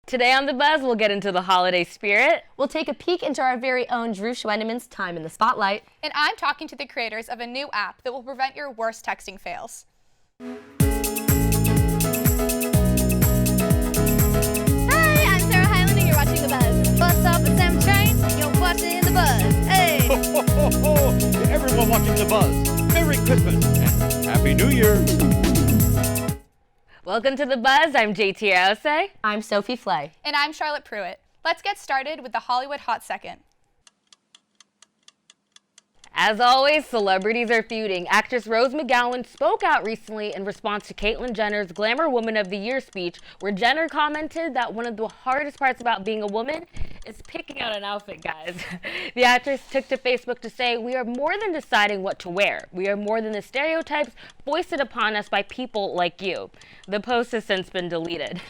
Today on The Buzz, we'll get into the holiday spirit. We'll take a peek into our very own Drew Schwendemann's time in the spotlight. And I'm talking to the creators of a new app that will prevent your worst texting fails. Hi, I'm Sarah Hyland and you're watching The Buzz. Bus stop at Sam Train and you're watching The Buzz. Hey! Ho, ho, ho, ho. To everyone watching The Buzz, Merry Christmas and Happy New Year. Welcome to The Buzz. I'm JT Rose. I'm Sophie Flay. And I'm Charlotte Pruitt. Let's get started with the Hollywood Hot Second. As always, celebrities are feuding. Actress Rose McGowan spoke out recently in response to Caitlyn Jenner's Glamour Woman of the Year speech, where Jenner commented that one of the hardest parts about being a woman is picking out an outfit, guys. The actress took to Facebook to say, "We are more than deciding what to wear. We are more than the stereotypes foisted upon us by people like you." The post has since been deleted.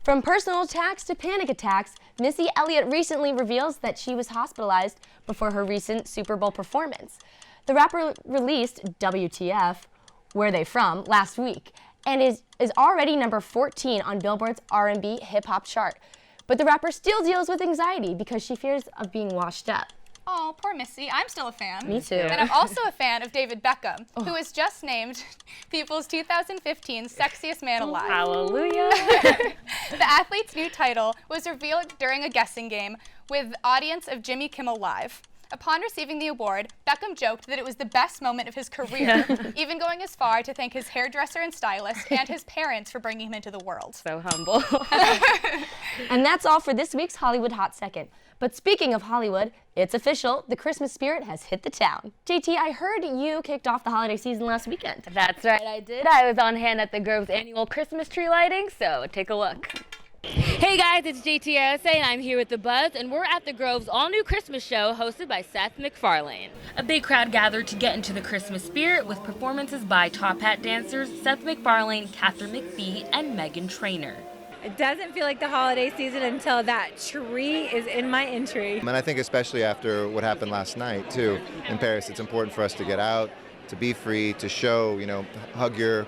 From personal attacks to panic attacks, Missy Elliott recently reveals that she was hospitalized before her recent Super Bowl performance. The rapper released WTF, Where They From, last week, and is already number 14 on Billboard's R&B hip-hop chart. But the rapper still deals with anxiety because she fears of being washed up. Oh, poor Missy. I'm still a fan. Me too. And I'm also a fan of David Beckham, who was just named People's 2015 Sexiest Man Alive. Hallelujah. The athlete's new title was revealed during a guessing game with the audience of Jimmy Kimmel Live. Upon receiving the award, Beckham joked that it was the best moment of his career, even going as far to thank his hairdresser and stylist and his parents for bringing him into the world. So humble. And that's all for this week's Hollywood Hot Second. But speaking of Hollywood, it's official, the Christmas spirit has hit the town. JT, I heard you kicked off the holiday season last weekend. That's right, I did. I was on hand at the Grove's annual Christmas tree lighting, so take a look. Hey guys, it's JT Rose and I'm here with The Buzz, and we're at the Grove's all-new Christmas show hosted by Seth MacFarlane. A big crowd gathered to get into the Christmas spirit with performances by top hat dancers Seth MacFarlane, Catherine McPhee, and Meghan Trainor. It doesn't feel like the holiday season until that tree is in my entry. And I think especially after what happened last night, too, in Paris, it's important for us to get out, to be free, to show, hug your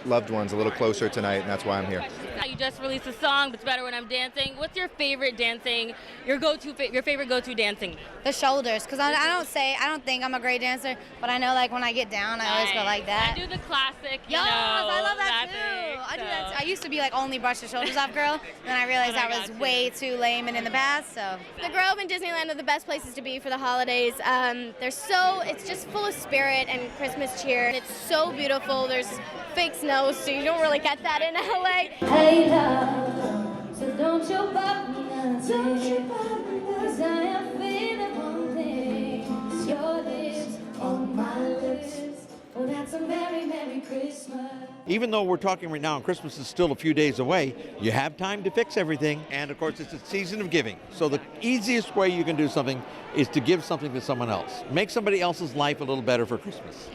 loved ones a little closer tonight, and that's why I'm here. You just released a song, It's Better When I'm Dancing. What's your favorite dancing, your favorite go-to dancing? The shoulders, because I don't think I'm a great dancer, but I know like when I get down, I always go like that. I do the classic, Yes, I love that too. I do that too. I used to be like only brush the shoulders off girl, and then I realized that was way too lame and in the past, so. The Grove and Disneyland are the best places to be for the holidays. It's just full of spirit and Christmas cheer. It's so beautiful. There's fake snow, so you don't really get that in LA. Hey love, so don't you bug me nothing, 'cause I am feeling one thing, it's your lips on my lips, oh that's a Merry, Merry Christmas. Even though we're talking right now and Christmas is still a few days away, you have time to fix everything. And of course, it's a season of giving. So the easiest way you can do something is to give something to someone else. Make somebody else's life a little better for Christmas.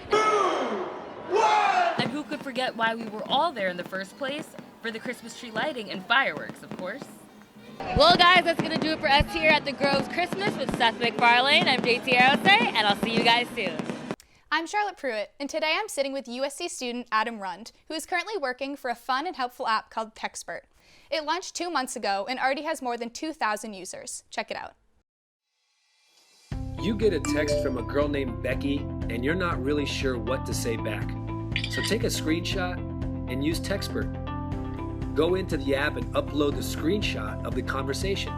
And who could forget why we were all there in the first place? For the Christmas tree lighting and fireworks, of course. Well, guys, that's going to do it for us here at the Grove's Christmas with Seth MacFarlane. I'm JT Rose, and I'll see you guys soon. I'm Charlotte Pruitt, and today I'm sitting with USC student Adam Rund, who is currently working for a fun and helpful app called TextBert. It launched 2 months ago and already has more than 2,000 users. Check it out. You get a text from a girl named Becky, and you're not really sure what to say back. So take a screenshot and use TextBert. Go into the app and upload the screenshot of the conversation.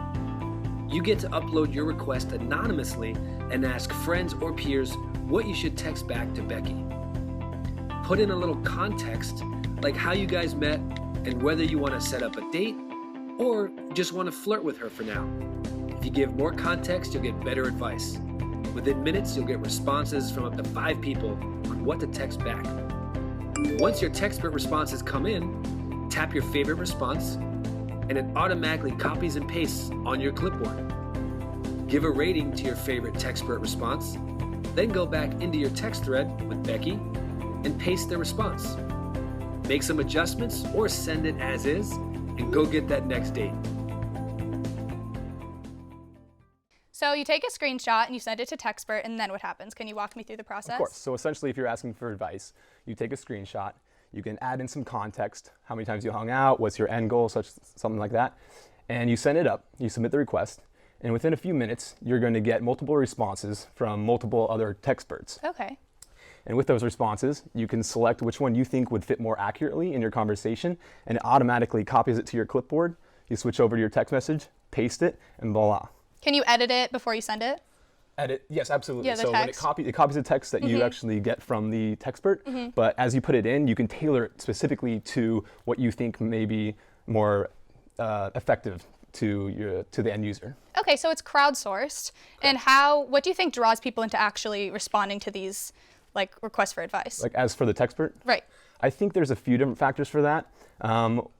You get to upload your request anonymously and ask friends or peers what you should text back to Becky. Put in a little context, like how you guys met and whether you want to set up a date or just want to flirt with her for now. If you give more context, you'll get better advice. Within minutes, you'll get responses from up to 5 people on what to text back. Once your TextBert responses come in, tap your favorite response, and it automatically copies and pastes on your clipboard. Give a rating to your favorite TextBert response, then go back into your text thread with Becky and paste the response. Make some adjustments or send it as is, and go get that next date. So you take a screenshot and you send it to TextBert, and then what happens? Can you walk me through the process? Of course. So essentially, if you're asking for advice, you take a screenshot, you can add in some context, how many times you hung out, what's your end goal, something like that. and you send it up, you submit the request, and within a few minutes, you're going to get multiple responses from multiple other TextBerts. Okay. And with those responses, you can select which one you think would fit more accurately in your conversation, and it automatically copies it to your clipboard. You switch over to your text message, paste it, and voila. Can you edit it before you send it? Edit, yes, absolutely. Yeah, the so text. when it copies the text that you actually get from the TextBert, but as you put it in, you can tailor it specifically to what you think may be more effective to the end user. Okay, so it's crowdsourced. And what do you think draws people into actually responding to these like requests for advice? Like as for the TextBert? Right. I think there's a few different factors for that.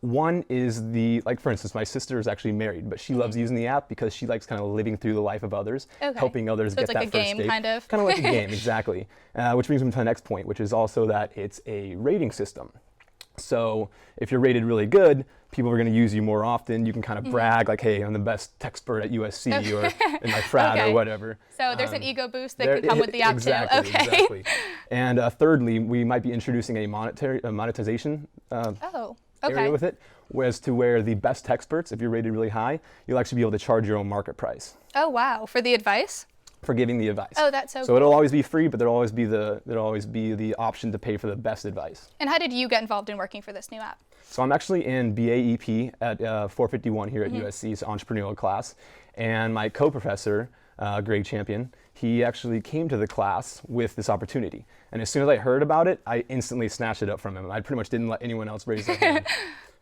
One is like for instance, my sister is actually married, but she loves using the app because she likes kind of living through the life of others, helping others so get it's like that a first game, date. kind of. Kind of like a game, exactly. Which brings me to the next point, which is also that it's a rating system. So if you're rated really good, people are going to use you more often. You can kind of brag like, hey, I'm the best TextBert at USC or in my frat or whatever. So there's an ego boost that can come with the app too. Okay. Exactly. And thirdly, we might be introducing a monetization area with it, whereas to where the best TextBerts, if you're rated really high, you'll actually be able to charge your own market price. Oh wow, for the advice? For giving the advice. Oh, that's so So cool. it'll always be free, but there'll always be the option to pay for the best advice. And how did you get involved in working for this new app? So I'm actually in BAEP at 451 here at USC's entrepreneurial class, and my co-professor, Greg Champion, he actually came to the class with this opportunity. And as soon as I heard about it, I instantly snatched it up from him. I pretty much didn't let anyone else raise their hand.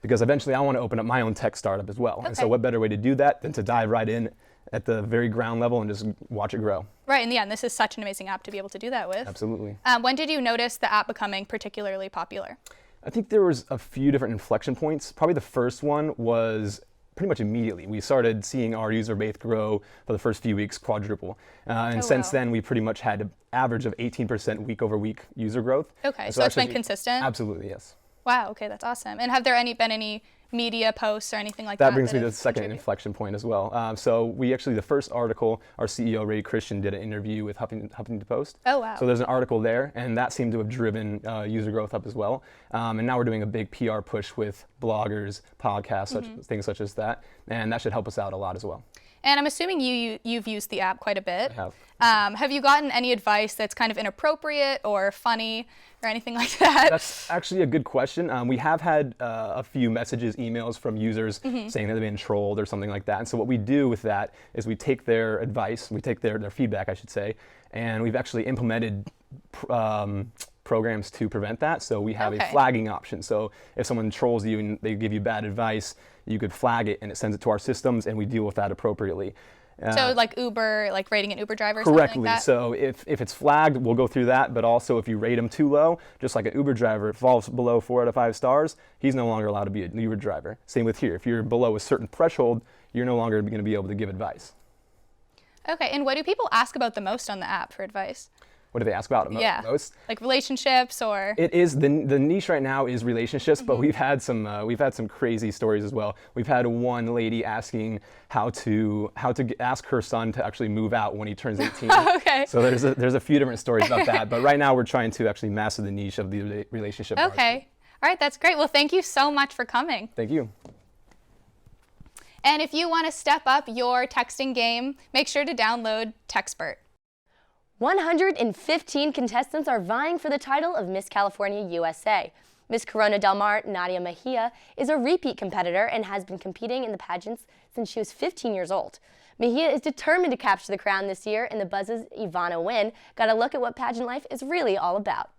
Because eventually I want to open up my own tech startup as well. And so what better way to do that than to dive right in at the very ground level and just watch it grow. Right, and yeah, and this is such an amazing app to be able to do that with. Absolutely. When did you notice the app becoming particularly popular? I think there was a few different inflection points. Probably the first one was pretty much immediately. We started seeing our user base grow for the first few weeks, quadruple. And since then, we pretty much had an average of 18% week over week user growth. Okay, so it's been consistent? Absolutely, yes. Wow, okay, that's awesome. And have there been any media posts or anything like that? That brings me to the second inflection point as well. So we actually, the first article, our CEO, Ray Christian, did an interview with Huffington Post. Oh, wow. So there's an article there, and that seemed to have driven user growth up as well. And now we're doing a big PR push with bloggers, podcasts, things such as that. And that should help us out a lot as well. And I'm assuming you've used the app quite a bit. I have. Have you gotten any advice that's kind of inappropriate or funny or anything like that? That's actually a good question. We have had a few messages, emails from users saying that they've been trolled or something like that. And so what we do with that is we take their advice, we take their feedback, I should say, and we've actually implemented programs to prevent that. So we have a flagging option. So if someone trolls you and they give you bad advice, you could flag it and it sends it to our systems and we deal with that appropriately. So like Uber, like rating an Uber driver or correctly. Something like that? So if it's flagged, we'll go through that. But also if you rate them too low, just like an Uber driver, if it falls below 4 out of 5 stars, he's no longer allowed to be an Uber driver. Same with here. If you're below a certain threshold, you're no longer going to be able to give advice. Okay, and what do people ask about the most on the app for advice? What do they ask about most? Like relationships or? It is the niche right now is relationships, but we've had some crazy stories as well. We've had one lady asking how to ask her son to actually move out when he turns 18. Okay. So there's a few different stories about that, but right now we're trying to actually master the niche of the relationship. Okay. All right, that's great. Well, thank you so much for coming. Thank you. And if you want to step up your texting game, make sure to download TextBert. 115 contestants are vying for the title of Miss California USA. Miss Corona Del Mar, Nadia Mejia, is a repeat competitor and has been competing in the pageants since she was 15 years old. Mejia is determined to capture the crown this year, and the Buzz's Ivana Wynn got a look at what pageant life is really all about.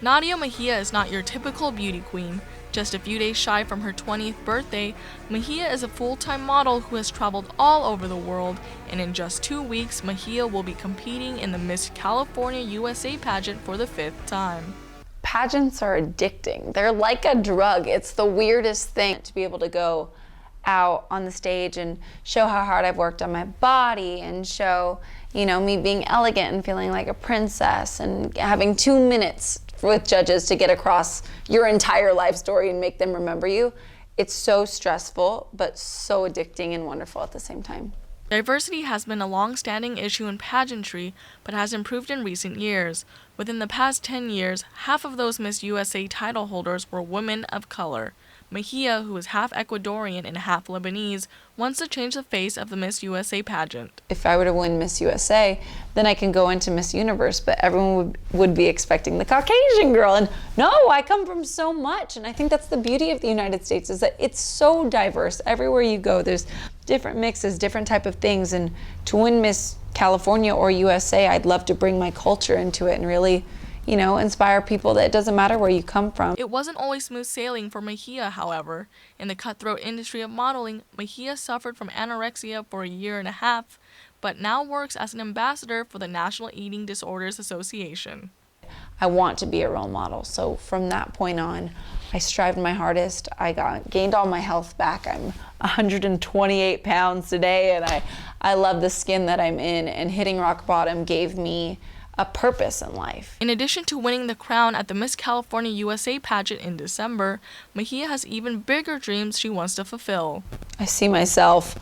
Nadia Mejia is not your typical beauty queen. Just a few days shy from her 20th birthday, Mejia is a full-time model who has traveled all over the world, and in just 2 weeks, Mejia will be competing in the Miss California USA pageant for the 5th time. Pageants are addicting. They're like a drug. It's the weirdest thing to be able to go out on the stage and show how hard I've worked on my body and show, me being elegant and feeling like a princess and having 2 minutes with judges to get across your entire life story and make them remember you. It's so stressful, but so addicting and wonderful at the same time. Diversity has been a long-standing issue in pageantry, but has improved in recent years. Within the past 10 years, half of those Miss USA title holders were women of color. Mejia, who is half Ecuadorian and half Lebanese, wants to change the face of the Miss USA pageant. If I were to win Miss USA, then I can go into Miss Universe, but everyone would be expecting the Caucasian girl. And no, I come from so much. And I think that's the beauty of the United States, is that it's so diverse. Everywhere you go, there's different mixes, different type of things. And to win Miss California or USA, I'd love to bring my culture into it and really, you know, inspire people that it doesn't matter where you come from. It wasn't always smooth sailing for Mejia, however. In the cutthroat industry of modeling, Mejia suffered from anorexia for a year and a half, but now works as an ambassador for the National Eating Disorders Association. I want to be a role model, so from that point on, I strived my hardest. I gained all my health back. I'm 128 pounds today, and I love the skin that I'm in, and hitting rock bottom gave me a purpose in life. In addition to winning the crown at the Miss California USA pageant in December, Mejia has even bigger dreams she wants to fulfill. I see myself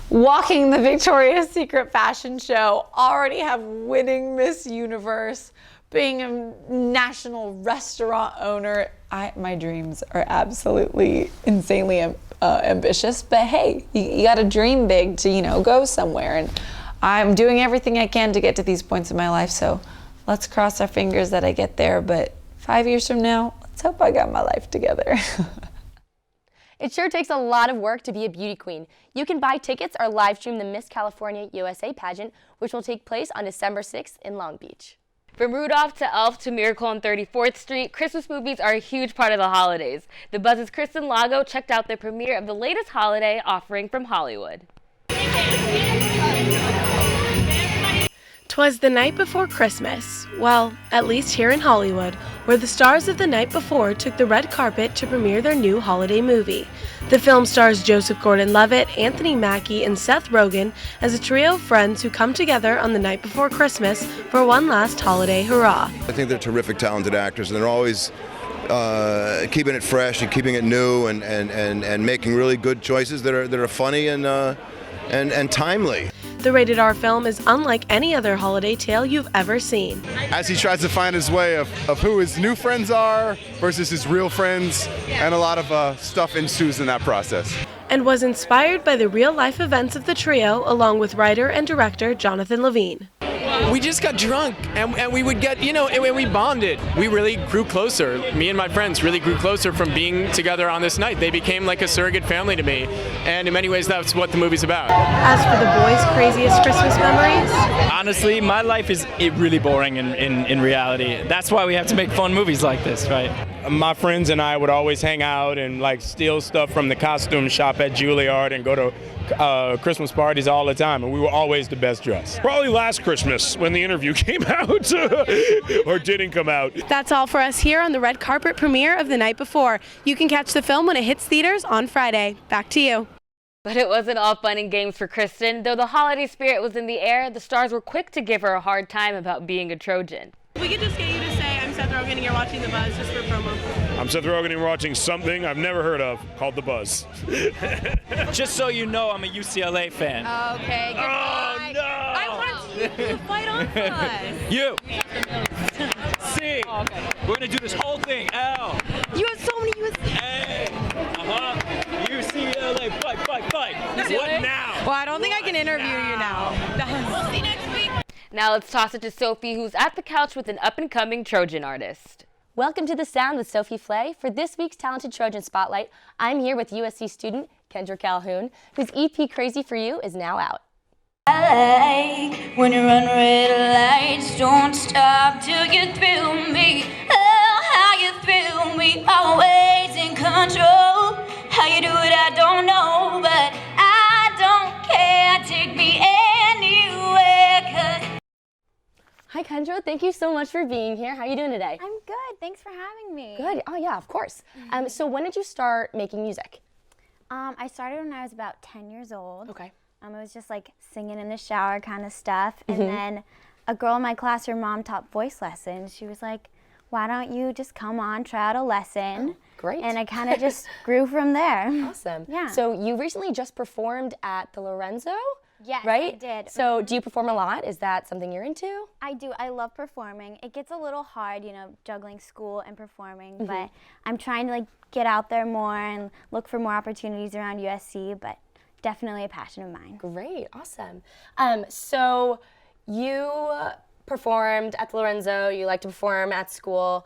walking the Victoria's Secret fashion show, already have winning Miss Universe, being a national restaurant owner. My dreams are absolutely insanely ambitious, but hey, you gotta dream big to, you know, go somewhere. And I'm doing everything I can to get to these points in my life, so let's cross our fingers that I get there. But 5 years from now, let's hope I got my life together. It sure takes a lot of work to be a beauty queen. You can buy tickets or live stream the Miss California USA pageant, which will take place on December 6th in Long Beach. From Rudolph to Elf to Miracle on 34th Street, Christmas movies are a huge part of the holidays. The Buzz's Kristen Lago checked out the premiere of the latest holiday offering from Hollywood. 'Twas the night before Christmas, well, at least here in Hollywood, where the stars of the night before took the red carpet to premiere their new holiday movie. The film stars Joseph Gordon-Levitt, Anthony Mackie, and Seth Rogen as a trio of friends who come together on the night before Christmas for one last holiday hurrah. I think they're terrific, talented actors, and they're always keeping it fresh and keeping it new and making really good choices that are funny and timely. The rated R film is unlike any other holiday tale you've ever seen. As he tries to find his way of who his new friends are versus his real friends, and a lot of stuff ensues in that process. And was inspired by the real-life events of the trio, along with writer and director Jonathan Levine. We just got drunk and we would get, and we bonded. We really grew closer. Me and my friends really grew closer from being together on this night. They became like a surrogate family to me. And in many ways, that's what the movie's about. As for the boys' craziest Christmas memories? Honestly, my life is really boring in reality. That's why we have to make fun movies like this, right? My friends and I would always hang out and like steal stuff from the costume shop at Juilliard and go to Christmas parties all the time, and we were always the best dressed. Probably last Christmas when the interview came out or didn't come out. That's all for us here on the red carpet premiere of The Night Before. You can catch the film when it hits theaters on Friday. Back to you. But it wasn't all fun and games for Kristen. Though the holiday spirit was in the air, the stars were quick to give her a hard time about being a Trojan. We could just get you to say, I'm Seth Rogen and you're watching The Buzz, just for promo. I'm Seth Rogen and you're watching something I've never heard of called The Buzz. Just so you know, I'm a UCLA fan. Okay, goodbye. Oh, no! I want you to fight on for us. You! C! Oh, okay. We're gonna do this whole thing. L! You have so many UCLA. A! UCLA! Fight, fight, fight! What now? Well, I don't think I can interview you now. We'll see next week. Now let's toss it to Sophie, who's at the couch with an up-and-coming Trojan artist. Welcome to The Sound with Sophie Flay. For this week's Talented Trojan Spotlight, I'm here with USC student Kendra Calhoun, whose EP Crazy For You is now out. I like when you run red lights, don't stop till you thrill me. Oh, how you thrill me, always in control. How you do it, I don't know, but I don't care. Take me anywhere, 'cause Hi Kendra, thank you so much for being here. How are you doing today? I'm good, thanks for having me. Good, oh yeah, of course. So when did you start making music? I started when I was about 10 years old. Okay. It was just like singing in the shower kind of stuff. And then a girl in my class, her mom taught voice lessons. She was like, why don't you just come on, try out a lesson? Oh, great. And I kind of just grew from there. Awesome. Yeah. So you recently just performed at the Lorenzo Yes, right? I did. So do you perform a lot? Is that something you're into? I do. I love performing. It gets a little hard, you know, juggling school and performing, but I'm trying to like get out there more and look for more opportunities around USC, but definitely a passion of mine. Great, awesome. So you performed at the Lorenzo, you like to perform at school,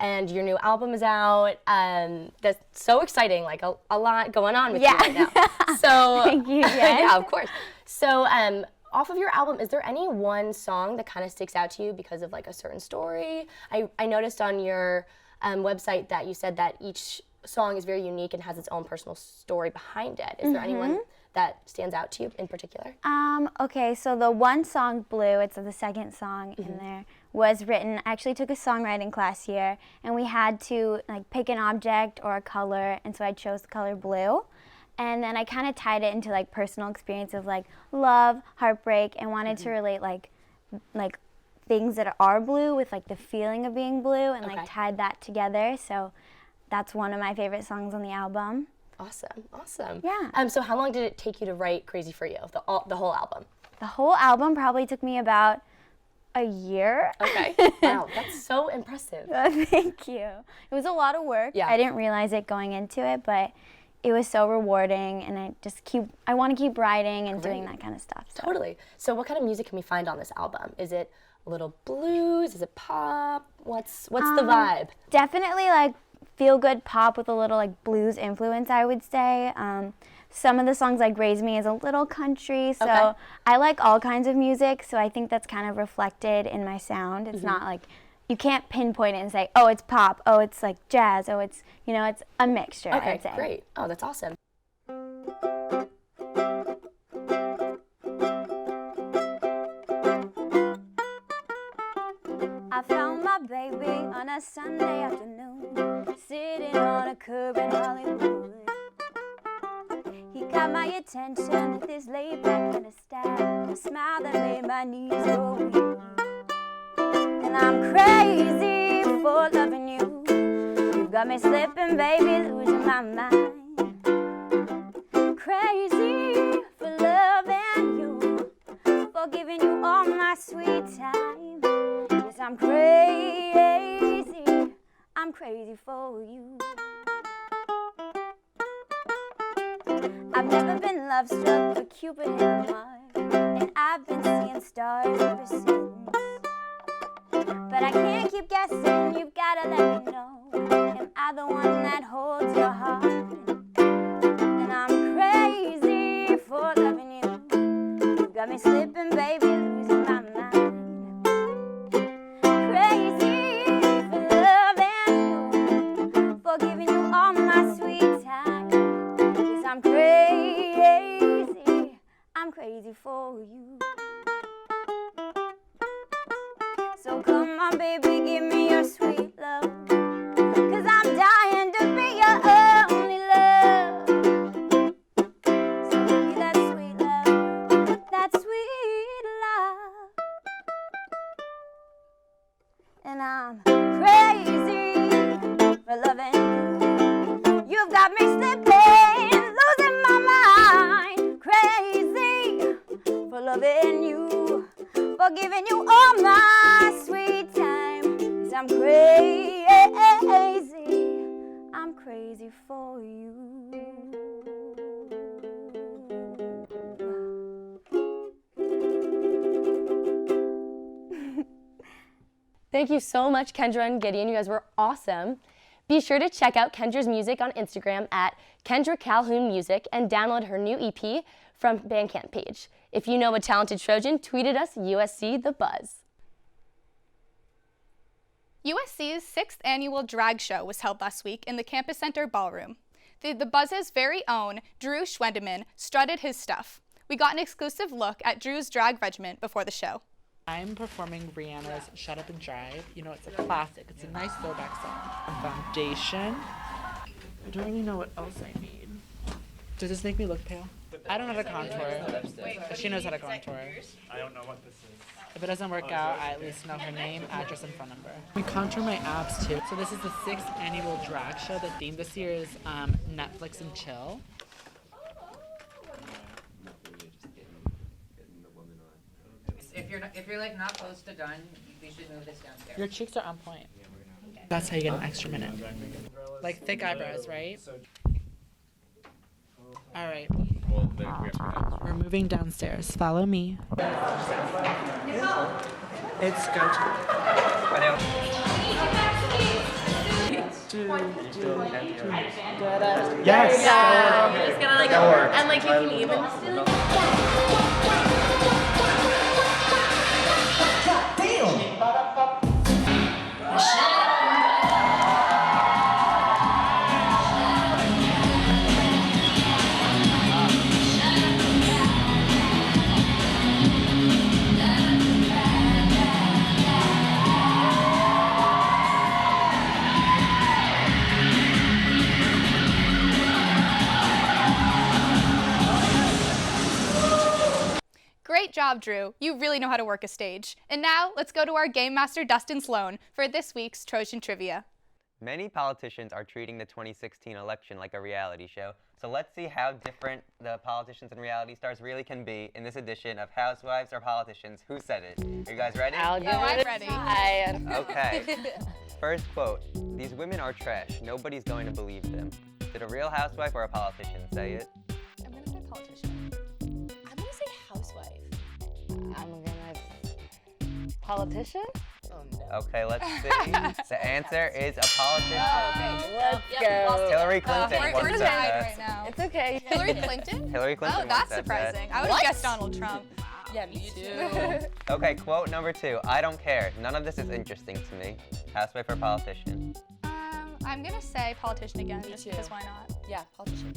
and your new album is out. That's so exciting, like a lot going on with you right now. So Thank you, yes. yeah, of course. So off of your album, is there any one song that kind of sticks out to you because of like a certain story? I noticed on your website that you said that each song is very unique and has its own personal story behind it. Is there anyone that stands out to you in particular? Okay, so the one song, Blue, it's the second song in there, was written, I actually took a songwriting class here, and we had to like pick an object or a color, and so I chose the color blue. And then I kind of tied it into like personal experience of like love, heartbreak, and wanted to relate like things that are blue with like the feeling of being blue, and like tied that together. So that's one of my favorite songs on the album. Awesome, awesome. Yeah. So how long did it take you to write Crazy For You, the whole album? The whole album probably took me about a year. Okay. Wow, that's so impressive. Thank you. It was a lot of work. Yeah. I didn't realize it going into it, but it was so rewarding, and I want to keep writing and doing that kind of stuff. So. Totally. So what kind of music can we find on this album? Is it a little blues? Is it pop? What's the vibe? Definitely like feel-good pop with a little like blues influence, I would say. Some of the songs like Raise Me is a little country, so I like all kinds of music, so I think that's kind of reflected in my sound. It's not like, you can't pinpoint it and say, oh, it's pop, oh, it's like jazz, oh, it's, you know, it's a mixture, I would say. Great. Oh, that's awesome. I found my baby on a Sunday afternoon, sitting on a curb in Hollywood. He caught my attention with his laid back kind of style, a smile that made my knees go weak. And I'm crazy for loving you. You got me slipping, baby, losing my mind. Crazy for loving you, for giving you all my sweet time. Yes, I'm crazy for you. I've never been love struck, but Cupid hit the mark, and I've been seeing stars ever since. But I can't keep guessing, you've gotta let me know. Am I the one that holds your heart? And I'm crazy for loving you. You got me slipping, baby, losing my mind. Crazy for loving you, for giving you all my sweet time. Yes, I'm crazy for you. So come on, baby, give me your sweet love, 'cause I'm dying to be your only love. So give me that sweet love, that sweet love. And I'm crazy for loving you. You've got me slipping, losing my mind. Crazy for loving you, for giving you all my sweet time. 'Cause I'm crazy for you. Thank you so much, Kendra and Gideon. You guys were awesome. Be sure to check out Kendra's music on Instagram at Kendra Calhoun Music and download her new EP from Bandcamp page. If you know a talented Trojan, tweet at us USC The Buzz. USC's 6th annual drag show was held last week in the Campus Center Ballroom. The Buzz's very own Drew Schwendeman strutted his stuff. We got an exclusive look at Drew's drag regimen before the show. I'm performing Rihanna's Shut Up and Drive. You know, it's a classic. It's a nice throwback song. Foundation. I don't really know what else I need. Does this make me look pale? I don't know how to contour. But she knows how to contour. I don't know what this is. If it doesn't work out, I at least know her name, address, and phone number. We contour my abs too. So this is the 6th annual drag show. The theme this year is Netflix and chill. if you're like not close to done, we should move this downstairs. Your cheeks are on point. That's how you get an extra minute. Like thick eyebrows, right? All right. We're moving downstairs. Follow me. It's go time. Yes. Yeah. You just gotta like, and like you can even. Great job, Drew. You really know how to work a stage. And now, let's go to our Game Master Dustin Sloan for this week's Trojan Trivia. Many politicians are treating the 2016 election like a reality show, so let's see how different the politicians and reality stars really can be in this edition of Housewives or Politicians. Who said it? Are you guys ready? I'm ready. Okay. First quote, "These women are trash. Nobody's going to believe them." Did a real housewife or a politician say it? I'm gonna say politician. I'm gonna say housewife. I'm gonna politician? Oh no. Okay, let's see. The answer is a politician. Let's go. Hillary Clinton We're once said tied that. right now. It's okay. Hillary Clinton? Hillary Clinton Oh, once that's said surprising. that. I would have guessed Donald Trump. Yeah, me too. Okay, quote number 2. I don't care. None of this is interesting to me. Housewife or politician? I'm gonna say politician again, just because why not? Yeah, politician.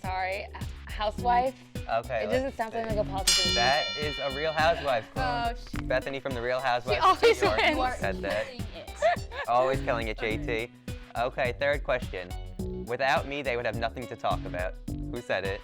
Sorry, housewife. Okay. It doesn't sound like a politician. That is a Real Housewife quote. Oh, Bethany from the Real Housewives always of New York wins. said that. Always killing it, JT. Okay, third question. Without me, they would have nothing to talk about. Who said it?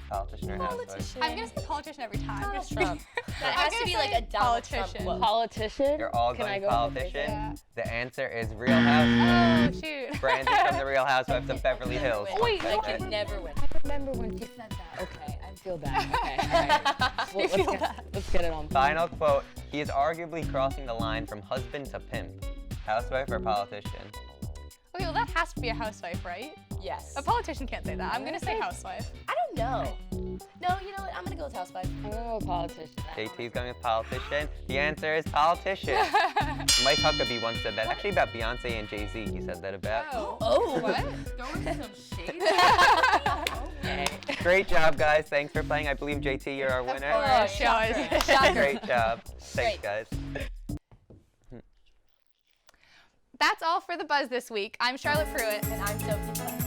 Politician or housewife? I'm gonna say politician every time. Donald Trump. That has to be like a Donald Trump politician. quote. Politician? You're all Can I going go politician. Yeah. The answer is Real Housewives. Oh, shoot. Brandy from the Real Housewives of Beverly Hills. Wait, said no, that. I never win. I remember when she said that. Okay, I feel bad. Okay, all right. Let's get it on. Final quote. He is arguably crossing the line from husband to pimp. Housewife or politician? Okay, well that has to be a housewife, right? Yes. A politician can't say that. I'm gonna say housewife. I don't know. No, you know what? I'm gonna go with housewife. I'm gonna go with politician. JT's going with politician. The answer is politician. Mike Huckabee once said that. Actually about Beyonce and Jay-Z, he said that about. Oh. What? Throwing some shade. Okay. Great job, guys. Thanks for playing. I believe, JT, you're our winner. Oh, shocker. Great job. Thanks, guys. That's all for The Buzz this week. I'm Charlotte Pruitt. And I'm Sophie.